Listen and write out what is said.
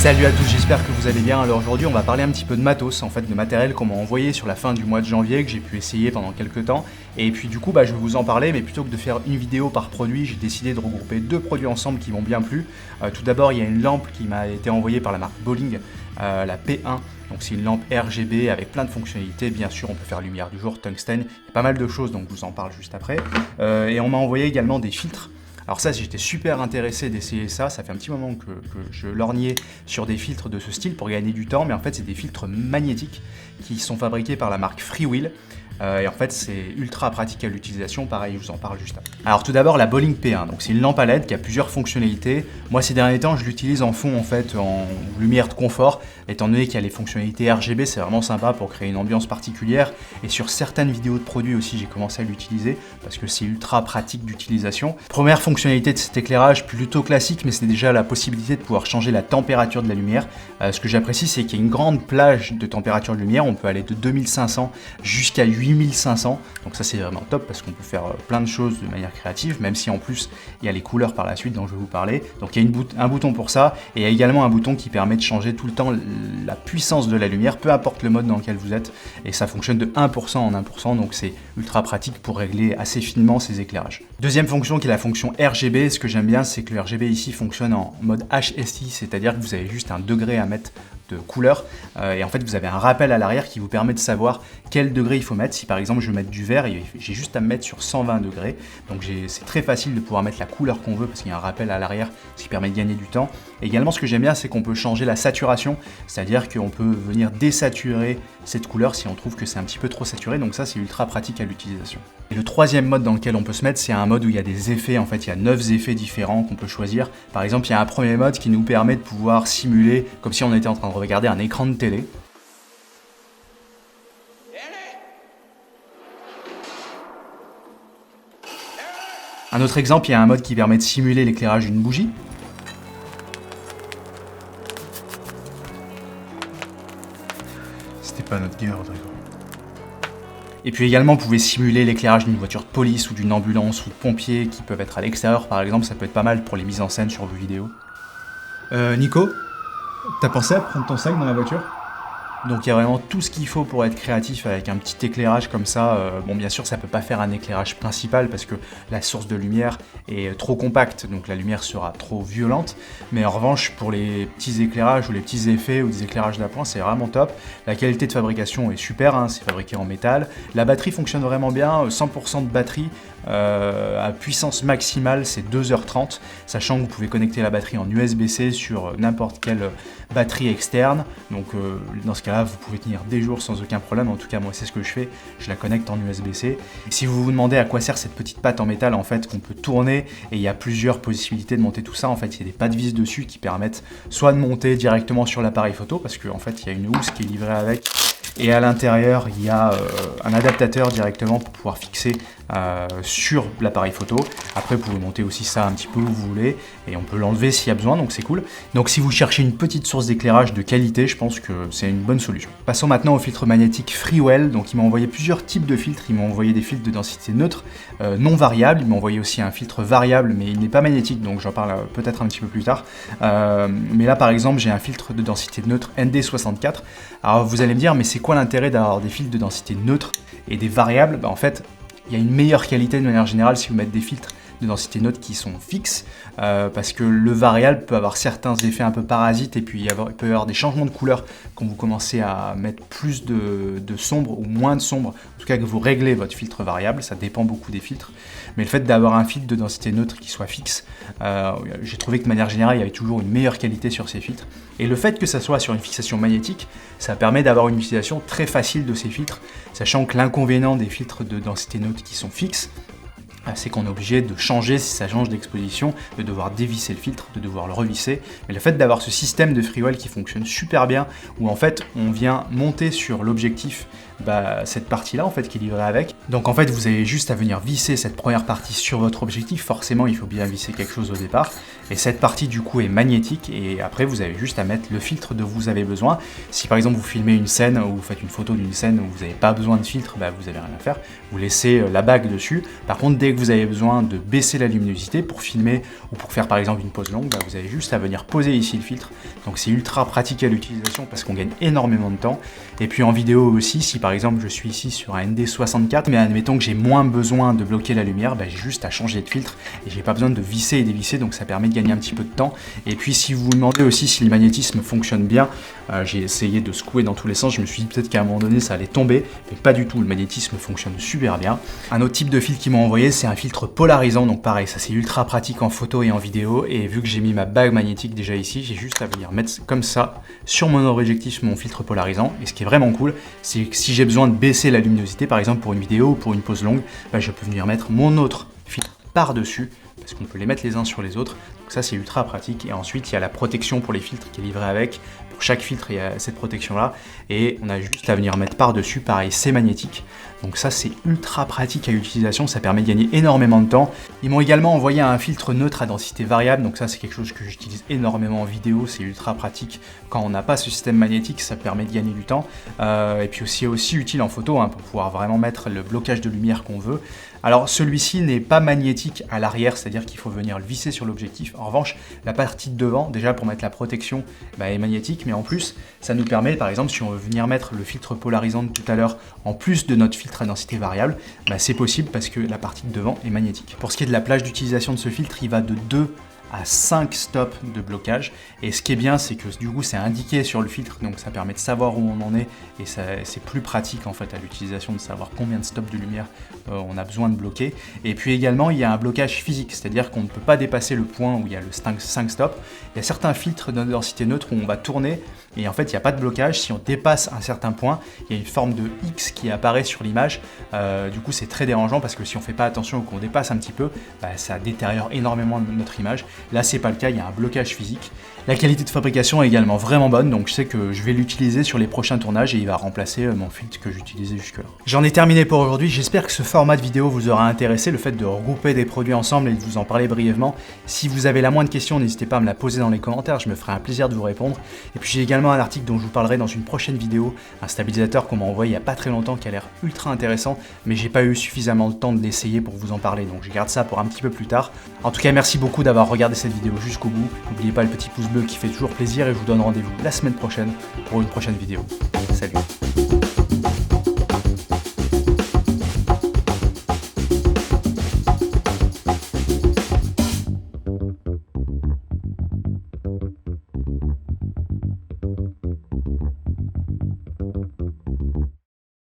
Salut à tous, j'espère que vous allez bien. Alors aujourd'hui on va parler un petit peu de matos, en fait de matériel qu'on m'a envoyé sur la fin du mois de janvier, que j'ai pu essayer pendant quelques temps. Et puis du coup je vais vous en parler, mais plutôt que de faire une vidéo par produit, j'ai décidé de regrouper deux produits ensemble qui m'ont bien plu. Tout d'abord il y a une lampe qui m'a été envoyée par la marque Bolling, la P1. Donc c'est une lampe RGB avec plein de fonctionnalités, bien sûr on peut faire lumière du jour, tungstène, il y a pas mal de choses, donc je vous en parle juste après. Et on m'a envoyé également des filtres. Alors ça, j'étais super intéressé d'essayer ça, ça fait un petit moment que je lorgnais sur des filtres de ce style pour gagner du temps, mais en fait c'est des filtres magnétiques qui sont fabriqués par la marque Freewheel. Et en fait c'est ultra pratique à l'utilisation, pareil je vous en parle juste après. Alors tout d'abord la Bolling P1, donc c'est une lampe à LED qui a plusieurs fonctionnalités. Moi ces derniers temps je l'utilise en fond en fait en lumière de confort, étant donné qu'il y a les fonctionnalités RGB, c'est vraiment sympa pour créer une ambiance particulière. Et sur certaines vidéos de produits aussi j'ai commencé à l'utiliser parce que c'est ultra pratique d'utilisation. Première fonctionnalité de cet éclairage plutôt classique, mais c'est déjà la possibilité de pouvoir changer la température de la lumière. Ce que j'apprécie c'est qu'il y a une grande plage de température de lumière, on peut aller de 2500 jusqu'à 8500, donc ça c'est vraiment top parce qu'on peut faire plein de choses de manière créative, même si en plus il y a les couleurs par la suite dont je vais vous parler. Donc il y a un bouton pour ça, et il y a également un bouton qui permet de changer tout le temps la puissance de la lumière, peu importe le mode dans lequel vous êtes, et ça fonctionne de 1% en 1%, donc c'est ultra pratique pour régler assez finement ces éclairages. Deuxième fonction qui est la fonction RGB, ce que j'aime bien c'est que le RGB ici fonctionne en mode HSI, c'est-à-dire que vous avez juste un degré à mettre de couleur, et en fait vous avez un rappel à l'arrière qui vous permet de savoir quel degré il faut mettre. Si par exemple je veux mettre du vert, j'ai juste à me mettre sur 120 degrés, donc c'est très facile de pouvoir mettre la couleur qu'on veut parce qu'il y a un rappel à l'arrière, ce qui permet de gagner du temps. Et également ce que j'aime bien c'est qu'on peut changer la saturation, c'est-à-dire qu'on peut venir désaturer cette couleur si on trouve que c'est un petit peu trop saturé, donc ça c'est ultra pratique à l'utilisation. Et le troisième mode dans lequel on peut se mettre, c'est un mode où il y a des effets, en fait il y a 9 effets différents qu'on peut choisir. Par exemple il y a un premier mode qui nous permet de pouvoir simuler comme si on était en train de regarder un écran de télé. Un autre exemple, il y a un mode qui permet de simuler l'éclairage d'une bougie. C'était pas notre guerre, Rodrigo. Et puis également, vous pouvez simuler l'éclairage d'une voiture de police ou d'une ambulance ou de pompiers qui peuvent être à l'extérieur, par exemple, ça peut être pas mal pour les mises en scène sur vos vidéos. Nico, t'as pensé à prendre ton sac dans la voiture ? Donc il y a vraiment tout ce qu'il faut pour être créatif avec un petit éclairage comme ça. Bon bien sûr ça peut pas faire un éclairage principal parce que la source de lumière est trop compacte, donc la lumière sera trop violente. Mais en revanche pour les petits éclairages ou les petits effets ou des éclairages d'appoint c'est vraiment top. La qualité de fabrication est super, hein, c'est fabriqué en métal. La batterie fonctionne vraiment bien, 100% de batterie. À puissance maximale c'est 2h30, sachant que vous pouvez connecter la batterie en USB-C sur n'importe quelle batterie externe, donc dans ce cas là vous pouvez tenir des jours sans aucun problème. En tout cas moi c'est ce que je fais, je la connecte en USB-C. Et si vous vous demandez à quoi sert cette petite patte en métal en fait qu'on peut tourner, et il y a plusieurs possibilités de monter tout ça, en fait il y a des pattes vis dessus qui permettent soit de monter directement sur l'appareil photo parce qu'en fait il y a une housse qui est livrée avec, et à l'intérieur il y a un adaptateur directement pour pouvoir fixer sur l'appareil photo. Après vous pouvez monter aussi ça un petit peu où vous voulez et on peut l'enlever s'il y a besoin, donc c'est cool. Donc si vous cherchez une petite source d'éclairage de qualité, je pense que c'est une bonne solution. Passons maintenant au filtre magnétique Freewheel. Donc il m'a envoyé plusieurs types de filtres, il m'a envoyé des filtres de densité neutre non variable, il m'a envoyé aussi un filtre variable mais il n'est pas magnétique, donc j'en parle peut-être un petit peu plus tard. Mais là par exemple j'ai un filtre de densité neutre ND64. Alors vous allez me dire mais c'est quoi l'intérêt d'avoir des filtres de densité neutre et des variables? En fait il y a une meilleure qualité de manière générale si vous mettez des filtres de densité neutre qui sont fixes, parce que le variable peut avoir certains effets un peu parasites et puis il peut y avoir des changements de couleur quand vous commencez à mettre plus de sombre ou moins de sombre, en tout cas que vous réglez votre filtre variable, ça dépend beaucoup des filtres. Mais le fait d'avoir un filtre de densité neutre qui soit fixe, j'ai trouvé que de manière générale il y avait toujours une meilleure qualité sur ces filtres. Et le fait que ça soit sur une fixation magnétique, ça permet d'avoir une utilisation très facile de ces filtres, sachant que l'inconvénient des filtres de densité neutre qui sont fixes, c'est qu'on est obligé de changer si ça change d'exposition, de devoir dévisser le filtre, de devoir le revisser. Mais le fait d'avoir ce système de Freewheel qui fonctionne super bien, où en fait on vient monter sur l'objectif cette partie-là en fait qui est livrée avec. Donc en fait vous avez juste à venir visser cette première partie sur votre objectif. Forcément il faut bien visser quelque chose au départ. et cette partie du coup est magnétique, et après vous avez juste à mettre le filtre dont vous avez besoin. Si par exemple vous filmez une scène ou vous faites une photo d'une scène où vous n'avez pas besoin de filtre, bah, vous n'avez rien à faire, vous laissez la bague dessus. Par contre, dès que vous avez besoin de baisser la luminosité pour filmer ou pour faire par exemple une pause longue, bah, vous avez juste à venir poser ici le filtre. Donc c'est ultra pratique à l'utilisation parce qu'on gagne énormément de temps. Et puis en vidéo aussi, si par exemple je suis ici sur un ND64, mais admettons que j'ai moins besoin de bloquer la lumière, bah, j'ai juste à changer de filtre et j'ai pas besoin de visser et dévisser, donc ça permet de gagner un petit peu de temps. Et puis si vous vous demandez aussi si le magnétisme fonctionne bien, j'ai essayé de secouer dans tous les sens, je me suis dit peut-être qu'à un moment donné ça allait tomber, mais pas du tout, le magnétisme fonctionne super bien. Un autre type de filtre qu'ils m'ont envoyé, c'est un filtre polarisant, donc pareil, ça c'est ultra pratique en photo et en vidéo, et vu que j'ai mis ma bague magnétique déjà ici, j'ai juste à venir mettre comme ça sur mon objectif mon filtre polarisant, et ce qui est vraiment cool, c'est que si j'ai besoin de baisser la luminosité, par exemple pour une vidéo ou pour une pause longue, bah, je peux venir mettre mon autre filtre par-dessus, parce qu'on peut les mettre les uns sur les autres, donc ça c'est ultra pratique. Et ensuite il y a la protection pour les filtres qui est livrée avec, pour chaque filtre il y a cette protection là, et on a juste à venir mettre par-dessus, pareil c'est magnétique, donc ça c'est ultra pratique à l'utilisation, ça permet de gagner énormément de temps. Ils m'ont également envoyé un filtre neutre à densité variable, donc ça c'est quelque chose que j'utilise énormément en vidéo, c'est ultra pratique quand on n'a pas ce système magnétique, ça permet de gagner du temps, et puis aussi utile en photo pour pouvoir vraiment mettre le blocage de lumière qu'on veut. Alors celui-ci n'est pas magnétique à l'arrière, c'est-à-dire qu'il faut venir le visser sur l'objectif. En revanche, la partie de devant, déjà pour mettre la protection, est magnétique, mais en plus, ça nous permet, par exemple, si on veut venir mettre le filtre polarisant de tout à l'heure, en plus de notre filtre à densité variable, c'est possible parce que la partie de devant est magnétique. Pour ce qui est de la plage d'utilisation de ce filtre, il va de 2 à 5 stops de blocage, et ce qui est bien c'est que du coup c'est indiqué sur le filtre, donc ça permet de savoir où on en est, et c'est plus pratique en fait à l'utilisation de savoir combien de stops de lumière on a besoin de bloquer. Et puis également il y a un blocage physique, c'est-à-dire qu'on ne peut pas dépasser le point où il y a le 5 stops. Il y a certains filtres de densité neutre où on va tourner et en fait il n'y a pas de blocage. Si on dépasse un certain point, il y a une forme de X qui apparaît sur l'image, du coup c'est très dérangeant parce que si on fait pas attention ou qu'on dépasse un petit peu, ça détériore énormément notre image. Là c'est pas le cas, il y a un blocage physique. La qualité de fabrication est également vraiment bonne, donc je sais que je vais l'utiliser sur les prochains tournages et il va remplacer mon filtre que j'utilisais jusque-là. J'en ai terminé pour aujourd'hui, j'espère que ce format de vidéo vous aura intéressé, le fait de regrouper des produits ensemble et de vous en parler brièvement. Si vous avez la moindre question, n'hésitez pas à me la poser dans les commentaires, je me ferai un plaisir de vous répondre. Et puis j'ai également un article dont je vous parlerai dans une prochaine vidéo, un stabilisateur qu'on m'a envoyé il n'y a pas très longtemps qui a l'air ultra intéressant, mais j'ai pas eu suffisamment de temps de l'essayer pour vous en parler, donc je garde ça pour un petit peu plus tard. En tout cas, merci beaucoup d'avoir regardé cette vidéo jusqu'au bout. N'oubliez pas le petit pouce bleu qui fait toujours plaisir et je vous donne rendez-vous la semaine prochaine pour une prochaine vidéo. Salut!